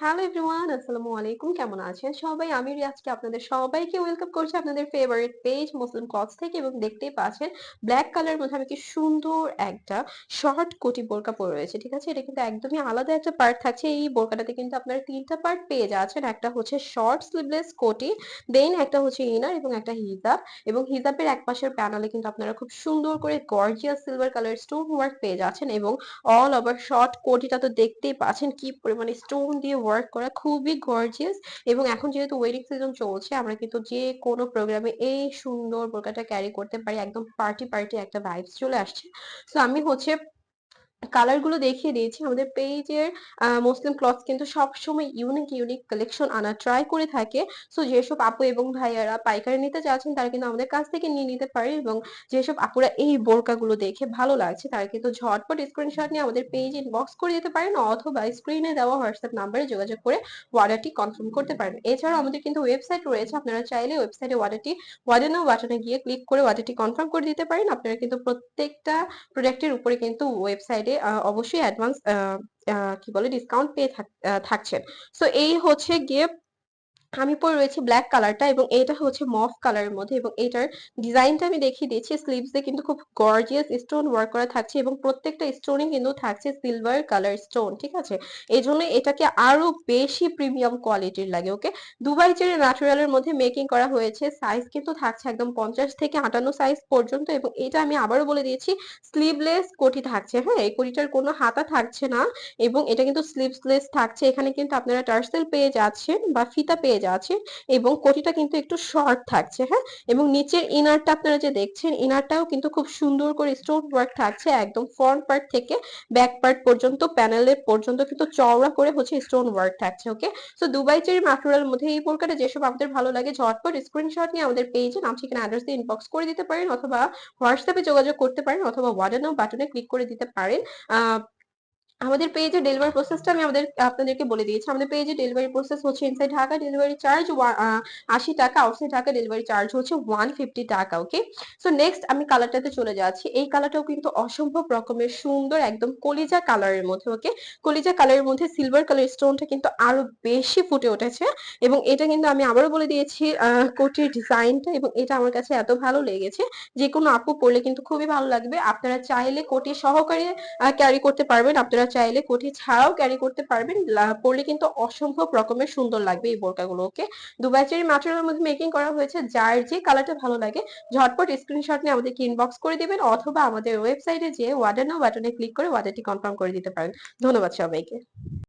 Hello everyone, আসসালামু আলাইকুম। কেমন আছেন সবাই? আমি আজকে আপনাদের সবাইকে ওয়েলকাম করছি আপনাদের ফেভারিট পেজ মুসলিম ক্লথস থেকে এবং দেখতেই পাচ্ছেন ব্ল্যাক কালারের মধ্যে আমি কি সুন্দর একটা শর্ট কোটি বোরকা পরে রয়েছে। ঠিক আছে? এটা কিন্তু একদমই আলাদা একটা পার্ট থাকছে। এই বোরকাটাতে কিন্তু আপনারা ৩ টা পার্ট পেয়ে যাচ্ছেন। একটা হচ্ছে শর্ট স্লিভলেস কোটি, দেন একটা হচ্ছে ইনার এবং একটা হিজাব এবং হিজাবের একপাশের প্যানেলে কিন্তু আপনারা খুব সুন্দর করে gorgeous silver colour stone work পেয়ে যাচ্ছেন এবং অল ওভার শর্ট কোটিটা তো দেখতেই পাচ্ছেন কি পরিমাণে স্টোন দিয়ে ওয়ার্ক করা, খুবই গর্জিয়াস। এবং এখন যেহেতু ওয়েডিং সিজন চলছে আমরা কিন্তু যে কোনো প্রোগ্রামে এই সুন্দর বোরকাটা ক্যারি করতে পারি, একদম পার্টি পার্টি একটা ভাইবস চলে আসছে। তো আমি হচ্ছে কালার গুলো দেখিয়ে দিয়েছি। আমাদের পেজের মুসলিম ক্লথস কিন্তু সবসময় ইউনিক ইউনিক কালেকশন আনার ট্রাই করে থাকে। সো যেসব আপু এবং ভাইয়ারা পাইকারি নিতে চাচ্ছেন তারা কিন্তু আমাদের কাছ থেকে নিয়ে নিতে পারে এবং যেসব আপুরা এই বোরকাগুলো দেখে ভালো লাগছে তারা কিন্তু ঝটপট স্ক্রিনশট নিয়ে আমাদের পেজ ইনবক্স করে দিতে পারেন অথবা স্ক্রিনে দেওয়া হোয়াটসঅ্যাপ নাম্বারে যোগাযোগ করে অর্ডারটি কনফার্ম করতে পারেন। এছাড়াও আমাদের কিন্তু ওয়েবসাইট রয়েছে। আপনারা চাইলে ওয়েবসাইটে অর্ডার নাও বাটনে গিয়ে ক্লিক করে অর্ডারটি কনফার্ম করে দিতে পারেন। আপনারা কিন্তু প্রত্যেকটা প্রোডাক্টের উপরে কিন্তু ওয়েবসাইটে অবশ্যই অ্যাডভান্স কি বলে ডিসকাউন্ট পেয়ে থাকছেন। সো এই হচ্ছে গিয়ে আমি পরে রয়েছি ব্ল্যাক কালারটা এবং এটা হচ্ছে মফ কালারের মধ্যে এবং এটার ডিজাইনটা আমি দেখিয়ে দিচ্ছি। স্লিভস এ কিন্তু খুব গর্জিয়াস স্টোন ওয়ার্ক করা থাকছে এবং প্রত্যেকটা স্টোনে কিন্তু থাকছে সিলভার কালার স্টোন। ঠিক আছে? এই জন্য এটাকে আরো বেশি প্রিমিয়াম কোয়ালিটির লাগে। ওকে, দুবাই চেরি ন্যাচারালের মধ্যে মেকিং করা হয়েছে। সাইজ কিন্তু থাকছে একদম 50 থেকে 58 সাইজ পর্যন্ত এবং এটা আমি আবারও বলে দিয়েছি স্লিভলেস কোটি থাকছে। হ্যাঁ, এই কোটিটার কোনো হাতা থাকছে না এবং এটা কিন্তু স্লিভসলেস থাকছে। এখানে কিন্তু আপনারা টার্সেল পেয়ে যাচ্ছেন বা ফিতা পেয়ে যাচ্ছেন এবং কোটিটা কিন্তু একটু শর্ট থাকছে। হ্যাঁ, এবং নিচের ইনারটা আপনারা যে দেখছেন ইনারটাও কিন্তু খুব সুন্দর করে স্টোন ওয়ার্ক থাকছে একদম ফ্রন্ট পার্ট থেকে ব্যাক পার্ট পর্যন্ত, প্যানেলের পর্যন্ত কিন্তু চওড়া করে হচ্ছে স্টোন ওয়ার্ক থাকছে। ওকে, সো দুবাই চেরি ম্যাটেরিয়াল মধ্যে এই বোরকাটা যেসব আপনাদের ভালো লাগে ঝটপট স্ক্রিনশট নিয়ে আমাদের পেজে নাম ঠিকানা অ্যাড্রেস দিয়ে ইনবক্স করে দিতে পারেন অথবা হোয়াটসঅ্যাপে যোগাযোগ করতে পারেন অথবা অর্ডার নাও বাটনে ক্লিক করে দিতে পারেন। আহ আমাদের পেজে ডেলিভারি প্রসেসটা আমি আপনাদেরকে বলে দিয়েছি। আমাদের পেজে ডেলিভারি প্রসেস হচ্ছে ইনসাইড ঢাকা ডেলিভারি চার্জ 80 টাকা, আউটসাইড ঢাকা ডেলিভারি চার্জ হচ্ছে 150 টাকা। ওকে, সো নেক্সট আমি কালারটাতে চলে যাচ্ছি। এই কালারটাও কিন্তু অসম্ভব রকমের সুন্দর, একদম কলিজা কালারের মধ্যে। ওকে, কলিজা কালারের মধ্যে সিলভার কালার স্টোনটা কিন্তু আরো বেশি ফুটে উঠেছে এবং এটা কিন্তু আমি আবারও বলে দিয়েছি কোটির ডিজাইনটা এবং এটা আমার কাছে এত ভালো লেগেছে যে কোনো আপু পরলে কিন্তু খুবই ভালো লাগবে। আপনারা চাইলে কোটি সহকারে ক্যারি করতে পারবেন, আপনারা চাইলে কোটি ছাড়াও ক্যারি করতে পারবেন। পরলে কিন্তু অসম্ভব রকমের সুন্দর লাগবে এই বোরকাগুলো। ওকে, দুবাই চেরি ম্যাটেরিয়ালের মধ্যে মেকিং করা হয়েছে। যার যে কালারটা ভালো লাগে ঝটপট স্ক্রিনশট নিয়ে আমাদেরকে ইনবক্স করে দিবেন অথবা আমাদের ওয়েবসাইটে যে অর্ডার নাও বাটনে ক্লিক করে অর্ডারটি কনফার্ম করে দিতে পারেন। ধন্যবাদ সবাইকে।